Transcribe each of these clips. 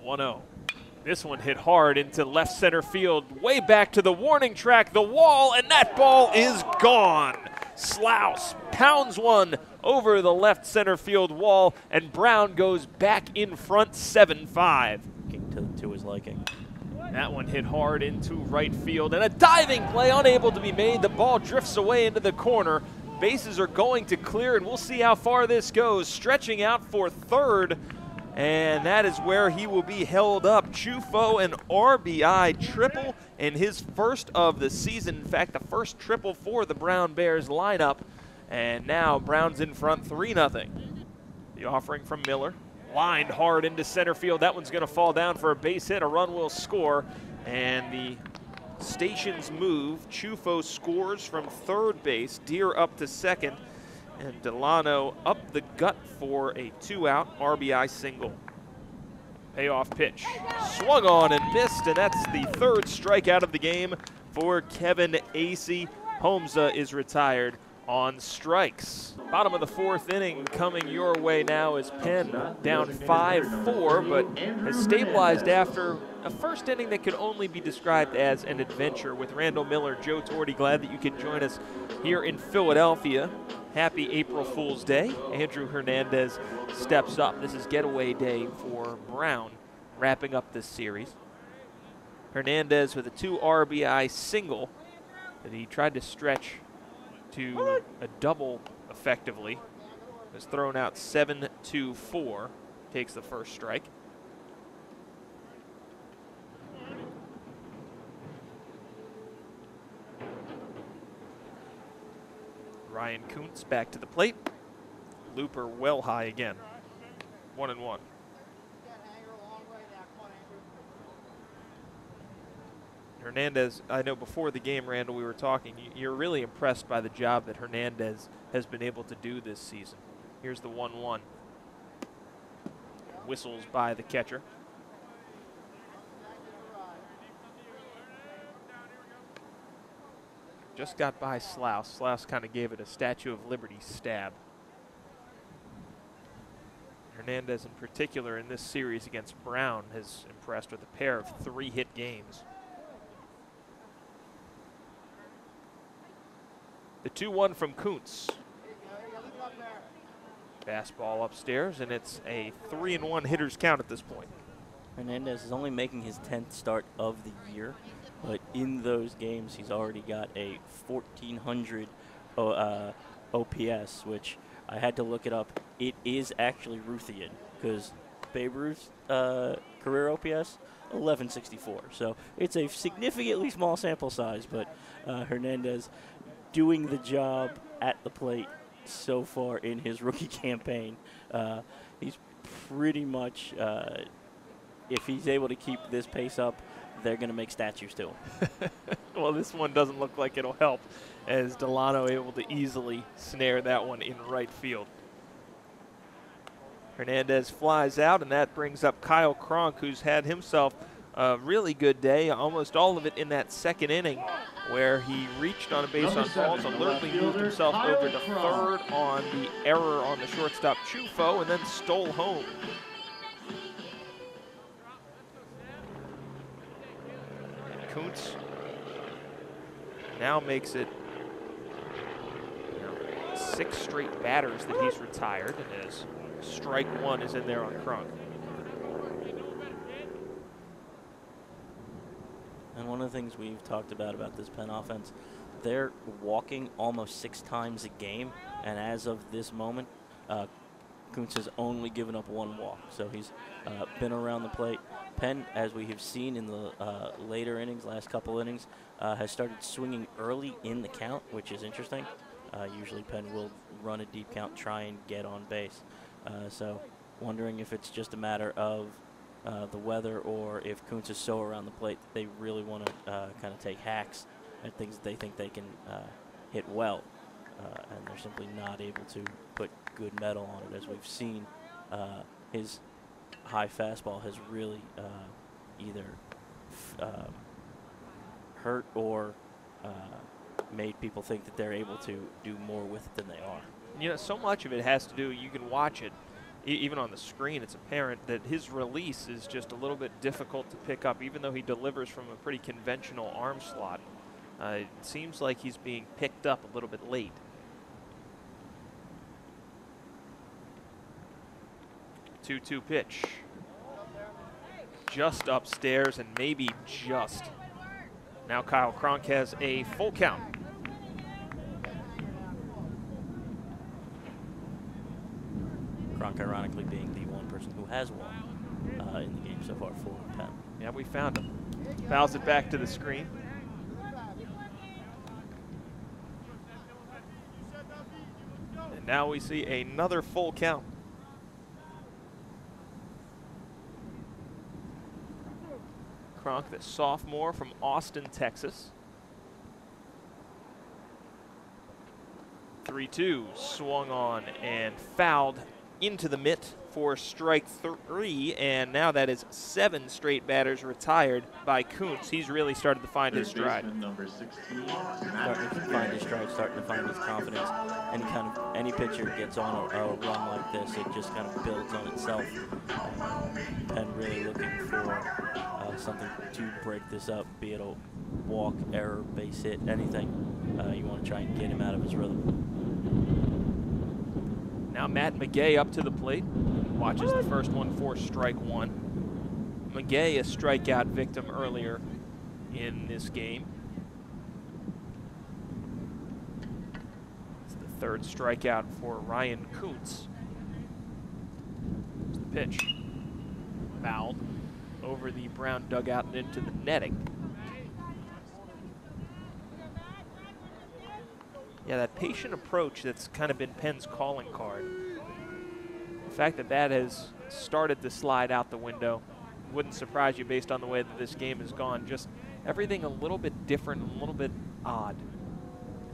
1-0. This one hit hard into left center field, way back to the warning track, the wall, and that ball is gone. Slouse pounds one over the left center field wall, and Brown goes back in front 7-5. To his liking. That one hit hard into right field, and a diving play unable to be made. The ball drifts away into the corner. Bases are going to clear, and we'll see how far this goes. Stretching out for third, and that is where he will be held up. Chufo, an RBI triple in his first of the season. In fact, the first triple for the Brown Bears lineup. And now Brown's in front 3-0. The offering from Miller. Lined hard into center field. That one's going to fall down for a base hit. A run will score. And the stations move. Chufo scores from third base. Deer up to second. And Delano up the gut for a 2-out RBI single. Payoff pitch. Swung on and missed, and that's the third strikeout of the game for Kevin Acey. Holmza is retired on strikes. Bottom of the fourth inning coming your way now as Penn down 5-4, but has stabilized after a first inning that could only be described as an adventure. With Randall Miller, Joe Tordy, glad that you could join us here in Philadelphia. Happy April Fool's Day. Andrew Hernandez steps up. This is getaway day for Brown, wrapping up this series. Hernandez with a 2 RBI single that he tried to stretch to a double effectively. Has thrown out 7-4. Takes the first strike. Ryan Kuntz back to the plate. Looper well high again. 1-1. Hernandez, I know before the game, Randall, we were talking, you're really impressed by the job that Hernandez has been able to do this season. Here's the 1-1. Whistles by the catcher. Just got by Slouse. Slouse kind of gave it a Statue of Liberty stab. Hernandez in particular in this series against Brown has impressed with a pair of 3-hit games. The 2-1 from Kuntz. Fastball upstairs, and it's a 3-1 hitter's count at this point. Hernandez is only making his 10th start of the year, but in those games he's already got a 1,400 OPS, which I had to look it up. It is actually Ruthian, because Babe Ruth's career OPS, 1164. So it's a significantly small sample size, but Hernandez doing the job at the plate so far in his rookie campaign. He's pretty much, if he's able to keep this pace up, they're going to make statues to him. Well, this one doesn't look like it'll help, as Delano able to easily snare that one in right field. Hernandez flies out, and that brings up Kyle Cronk, who's had himself a really good day, almost all of it in that second inning, where he reached on a base on balls, alertly moved himself over to third on the error on the shortstop Chufo, and then stole home. And Kuntz now makes it 6 straight batters that he's retired, and as strike 1 is in there on Cronk. And one of the things we've talked about this Penn offense, they're walking almost 6 times a game, and as of this moment, Kuntz has only given up 1 walk, so he's been around the plate. Penn, as we have seen in the later innings, last couple innings, has started swinging early in the count, which is interesting. Usually Penn will run a deep count, try and get on base. So wondering if it's just a matter of the weather, or if Kuntz is so around the plate that they really want to kind of take hacks at things that they think they can hit well, and they're simply not able to put good metal on it. As we've seen, his high fastball has really either hurt or made people think that they're able to do more with it than they are. You know, so much of it has to do, you can watch it, even on the screen, it's apparent that his release is just a little bit difficult to pick up, even though he delivers from a pretty conventional arm slot. It seems like he's being picked up a little bit late. Two-two pitch. Just upstairs and maybe just. Now Kyle Cronk has a full count. Cronk ironically being the one person who has won in the game so far for Penn. Yeah, we found him. Fouls it back to the screen. And now we see another full count. Cronk, the sophomore from Austin, Texas. 3-2, swung on and fouled into the mitt for strike 3, and now that is 7 straight batters retired by Kuntz. He's really started to find his stride. Number 16, Starting to find his stride, starting to find his confidence. Any pitcher gets on a run like this, it just kind of builds on itself. Penn really looking for something to break this up, be it a walk, error, base hit, anything. You want to try and get him out of his rhythm. Now Matt McGay up to the plate. Watches the first one for strike 1. McGay, a strikeout victim earlier in this game. It's the 3rd strikeout for Ryan Kuntz. Here's the pitch. Fouled over the Brown dugout and into the netting. Yeah, that patient approach that's kind of been Penn's calling card. The fact that that has started to slide out the window wouldn't surprise you based on the way that this game has gone. Just everything a little bit different, a little bit odd.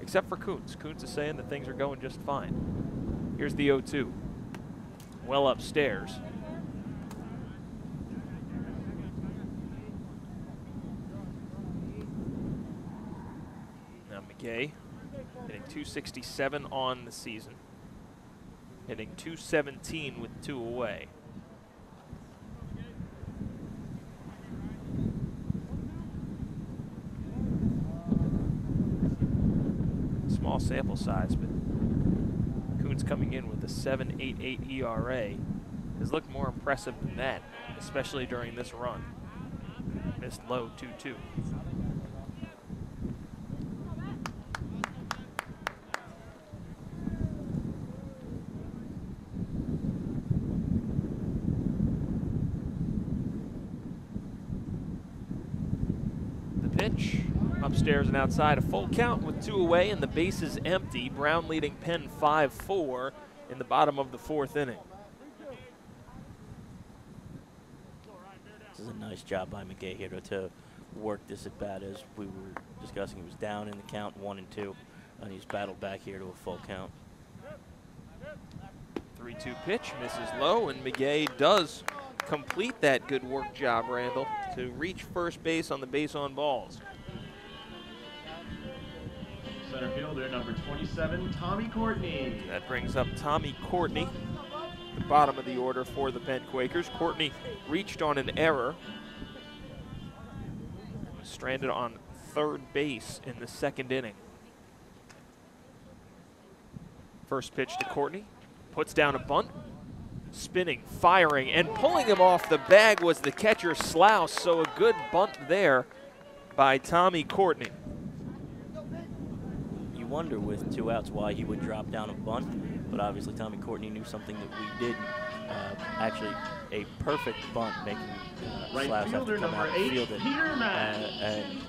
Except for Kuntz. Kuntz is saying that things are going just fine. Here's the 0-2. Well upstairs. Now McGay hitting 267 on the season. Hitting 217 with 2 away. Small sample size, but Kuntz coming in with a 7.88 ERA has looked more impressive than that, especially during this run. Missed low 2-2. Pitch upstairs and outside, a full count with 2 away and the base is empty. Brown leading Penn 5-4 in the bottom of the 4th inning. This is a nice job by McGay here to work this at bat. As we were discussing, he was down in the count 1-2, and he's battled back here to a full count. 3-2 pitch misses low, and McGay does complete that good work job, Randall, to reach first base on the base on balls. center fielder number 27, Tommy Courtney. That brings up Tommy Courtney, the bottom of the order for the Penn Quakers. Courtney reached on an error, stranded on 3rd base in the 2nd inning. First pitch to Courtney, puts down a bunt. Spinning, firing, and pulling him off the bag was the catcher Slouse, so a good bunt there by Tommy Courtney. You wonder with 2 outs why he would drop down a bunt, but obviously Tommy Courtney knew something that we didn't. Actually, a perfect bunt, making Slouse have to come out and field it. And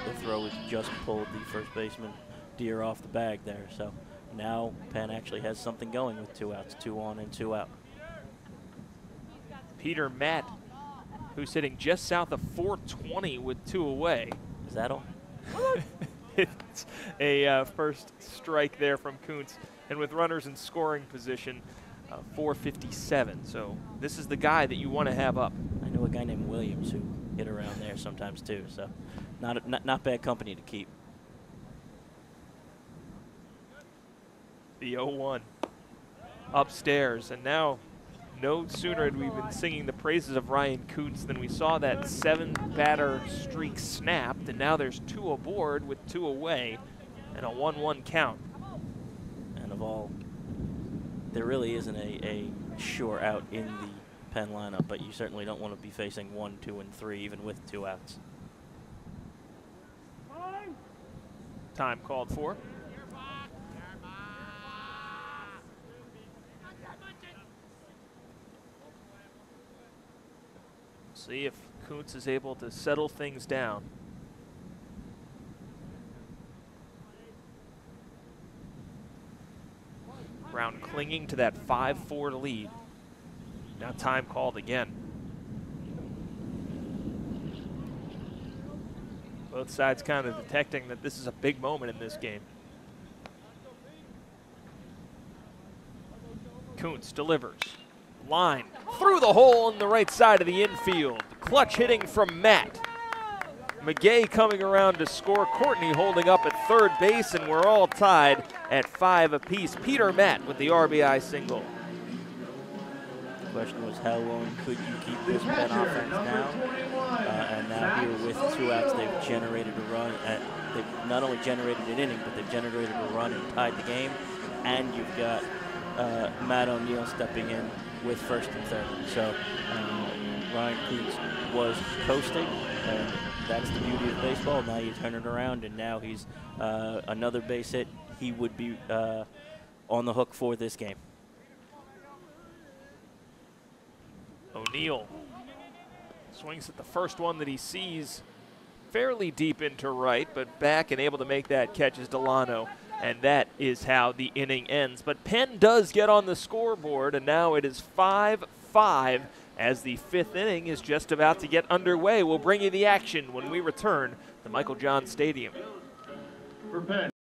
the throw was just pulled the first baseman Deere off the bag there. So now Penn actually has something going with 2 outs, 2 on and 2 out. Peter Matt, who's hitting just south of 420 with 2 away. Is that all? It's a first strike there from Kuntz. And with runners in scoring position, 457. So this is the guy that you want to have up. I know a guy named Williams who hit around there sometimes too. So not bad company to keep. The 0-1 upstairs. And now no sooner had we been singing the praises of Ryan Kuntz than we saw that 7-batter streak snapped, and now there's 2 aboard with 2 away and a 1-1 count. And of all, there really isn't a sure out in the Penn lineup, but you certainly don't want to be facing 1, 2, and 3 even with 2 outs. Time called for. See if Kuntz is able to settle things down. Brown clinging to that 5-4 lead. Now time called again. Both sides kind of detecting that this is a big moment in this game. Kuntz delivers. Line through the hole in the right side of the infield. Clutch hitting from Matt. McGay coming around to score. Courtney holding up at third base, and we're all tied at 5 apiece. Peter Matt with the RBI single. The question was, how long could you keep this Penn offense now? And now here with 2 outs, they've generated a run. They've not only generated an inning, but they've generated a run and tied the game. And you've got Matt O'Neill stepping in with first and third. So Ryan Kuntz was coasting, and that's the beauty of baseball. Now you turn it around, and now he's another base hit. He would be on the hook for this game. O'Neill swings at the first one that he sees, fairly deep into right, but back and able to make that catch is Delano. And that is how the inning ends. But Penn does get on the scoreboard, and now it is 5-5 as the 5th inning is just about to get underway. We'll bring you the action when we return to Michael John Stadium. For Penn.